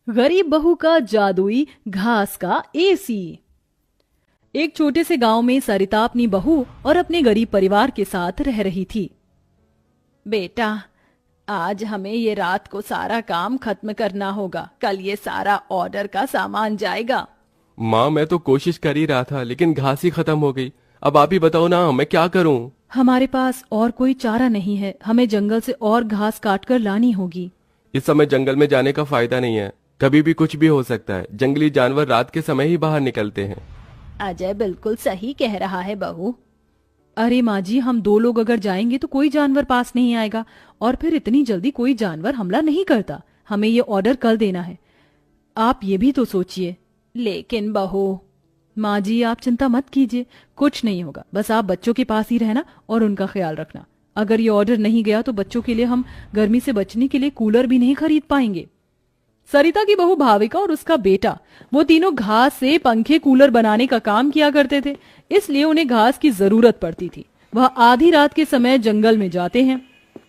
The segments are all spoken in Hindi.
गरीब बहू का जादुई घास का एसी। एक छोटे से गांव में सरिता अपनी बहू और अपने गरीब परिवार के साथ रह रही थी। बेटा, आज हमें ये रात को सारा काम खत्म करना होगा, कल ये सारा ऑर्डर का सामान जाएगा। माँ, मैं तो कोशिश कर ही रहा था लेकिन घास ही खत्म हो गई। अब आप ही बताओ ना, मैं क्या करूँ। हमारे पास और कोई चारा नहीं है, हमें जंगल से और घास काट कर लानी होगी। इस समय जंगल में जाने का फायदा नहीं है, कभी भी कुछ भी हो सकता है। जंगली जानवर रात के समय ही बाहर निकलते हैं। अजय बिल्कुल सही कह रहा है बहू। अरे माँ जी, हम दो लोग अगर जाएंगे तो कोई जानवर पास नहीं आएगा, और फिर इतनी जल्दी कोई जानवर हमला नहीं करता। हमें ये ऑर्डर कल देना है, आप ये भी तो सोचिए। लेकिन बहू। माँ जी, आप चिंता मत कीजिए, कुछ नहीं होगा। बस आप बच्चों के पास ही रहना और उनका ख्याल रखना। अगर ये ऑर्डर नहीं गया तो बच्चों के लिए हम गर्मी से बचने के लिए कूलर भी नहीं खरीद पाएंगे। सरिता की बहू भाविका और उसका बेटा, वो तीनों घास से पंखे कूलर बनाने का काम किया करते थे, इसलिए उन्हें घास की जरूरत पड़ती थी। वह आधी रात के समय जंगल में जाते हैं।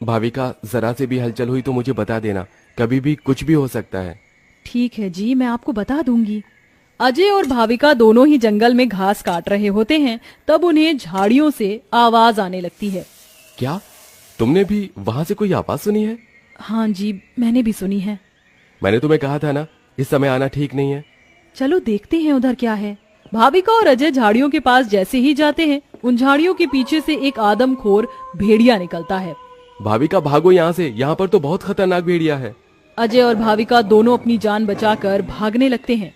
भाविका, जरा से भी हलचल हुई तो मुझे बता देना, कभी भी कुछ भी हो सकता है। ठीक है जी, मैं आपको बता दूंगी। अजय और भाविका दोनों ही जंगल में घास काट रहे होते हैं, तब उन्हें झाड़ियों से आवाज आने लगती है। क्या तुमने भी वहां से कोई आवाज सुनी है? हाँ जी, मैंने भी सुनी है। मैंने तुम्हें कहा था ना, इस समय आना ठीक नहीं है। चलो देखते हैं उधर क्या है। भाविका और अजय झाड़ियों के पास जैसे ही जाते हैं, उन झाड़ियों के पीछे से एक आदमखोर भेड़िया निकलता है। भाविका, भागो यहाँ से, यहाँ पर तो बहुत खतरनाक भेड़िया है। अजय और भाविका दोनों अपनी जान बचाकर भागने लगते हैं।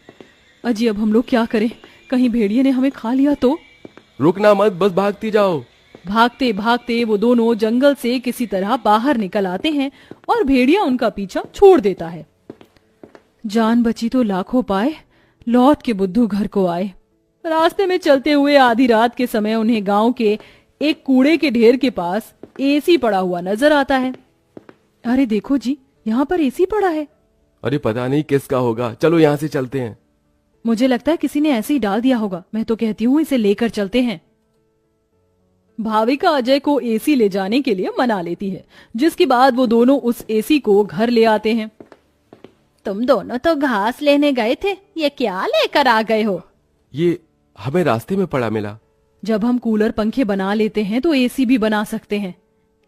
अजय, अब हम लोग क्या करें? कहीं भेड़िए ने हमें खा लिया तो? रुकना मत, बस भागती जाओ। भागते भागते वो दोनों जंगल से किसी तरह बाहर निकल आते हैं और भेड़िया उनका पीछा छोड़ देता है। जान बची तो लाखों पाए, लौट के बुद्धू घर को आए। रास्ते में चलते हुए आधी रात के समय उन्हें गांव के एक कूड़े के ढेर के पास एसी पड़ा हुआ नजर आता है। अरे देखो जी, यहाँ पर एसी पड़ा है। अरे पता नहीं किसका होगा, चलो यहाँ से चलते हैं। मुझे लगता है किसी ने ऐसे ही डाल दिया होगा। मैं तो कहती हूँ इसे लेकर चलते हैं। भाविका अजय को एसी ले जाने के लिए मना लेती है, जिसके बाद वो दोनों उस एसी को घर ले आते हैं। तुम दोनों तो घास लेने गए थे, ये क्या लेकर आ गए हो? ये हमें रास्ते में पड़ा मिला। जब हम कूलर पंखे बना लेते हैं तो एसी भी बना सकते हैं।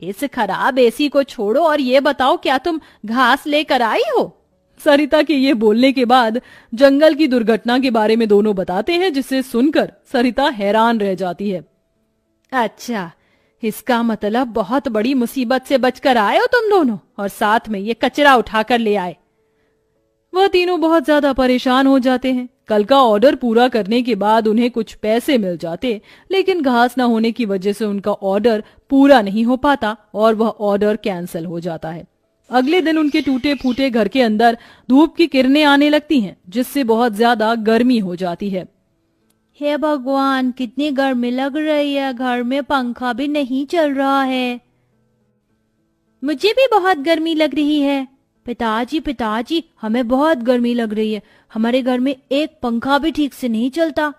इस खराब एसी को छोड़ो और ये बताओ, क्या तुम घास लेकर आई हो? सरिता के ये बोलने के बाद जंगल की दुर्घटना के बारे में दोनों बताते हैं, जिसे सुनकर सरिता हैरान रह जाती है। अच्छा, इसका मतलब बहुत बड़ी मुसीबत से बचकर आए हो तुम दोनों, और साथ में ये कचरा उठाकर ले आए। वह तीनों बहुत ज्यादा परेशान हो जाते हैं। कल का ऑर्डर पूरा करने के बाद उन्हें कुछ पैसे मिल जाते, लेकिन घास न होने की वजह से उनका ऑर्डर पूरा नहीं हो पाता और वह ऑर्डर कैंसिल हो जाता है। अगले दिन उनके टूटे फूटे घर के अंदर धूप की किरणें आने लगती हैं, जिससे बहुत ज्यादा गर्मी हो जाती है। हे भगवान, कितनी गर्मी लग रही है, घर में पंखा भी नहीं चल रहा है। मुझे भी बहुत गर्मी लग रही है। पिताजी पिताजी, हमें बहुत गर्मी लग रही है, हमारे घर में एक पंखा भी ठीक से नहीं चलता।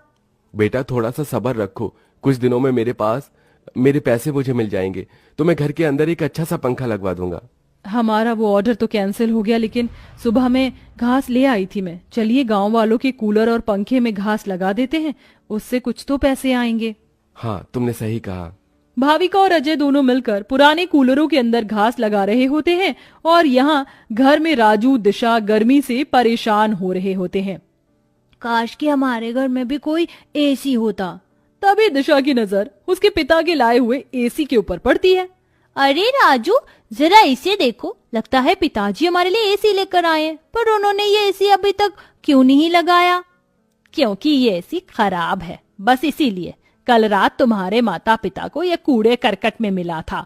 बेटा, थोड़ा सा सब्र रखो, कुछ दिनों में मेरे पैसे मुझे मिल जाएंगे तो मैं घर के अंदर एक अच्छा सा पंखा लगवा दूंगा। हमारा वो ऑर्डर तो कैंसिल हो गया, लेकिन सुबह में घास ले आई थी मैं। चलिए गांव वालों के कूलर और पंखे में घास लगा देते हैं, उससे कुछ तो पैसे आएंगे। हाँ, तुमने सही कहा। भाविका और अजय दोनों मिलकर पुराने कूलरों के अंदर घास लगा रहे होते हैं और यहाँ घर में राजू दिशा गर्मी से परेशान हो रहे होते हैं। काश कि हमारे घर में भी कोई एसी होता। तभी दिशा की नजर उसके पिता के लाए हुए एसी के ऊपर पड़ती है। अरे राजू, जरा इसे देखो, लगता है पिताजी हमारे लिए एसी लेकर आए हैं, पर उन्होंने ये एसी अभी तक क्यों नहीं लगाया? क्योंकि ये एसी खराब है, बस इसीलिए। कल रात तुम्हारे माता पिता को यह कूड़े करकट में मिला था।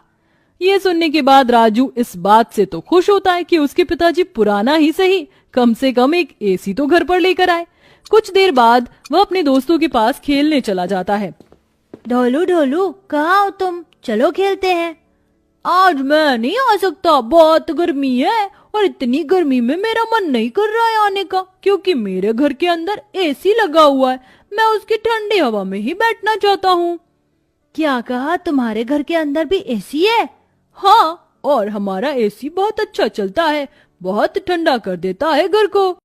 ये सुनने के बाद राजू इस बात से तो खुश होता है कि उसके पिताजी पुराना ही सही, कम से कम एक एसी तो घर पर लेकर आए। कुछ देर बाद वह अपने दोस्तों के पास खेलने चला जाता है। ढोलू ढोलू, कहाँ हो तुम? चलो खेलते हैं। आज मैं नहीं आ सकता, बहुत गर्मी है, और इतनी गर्मी में मेरा मन नहीं कर रहा है आने का, क्योंकि मेरे घर के अंदर एसी लगा हुआ है। मैं उसकी ठंडी हवा में ही बैठना चाहता हूँ। क्या कहा? तुम्हारे घर के अंदर भी एसी है? हाँ, और हमारा एसी बहुत अच्छा चलता है, बहुत ठंडा कर देता है घर को।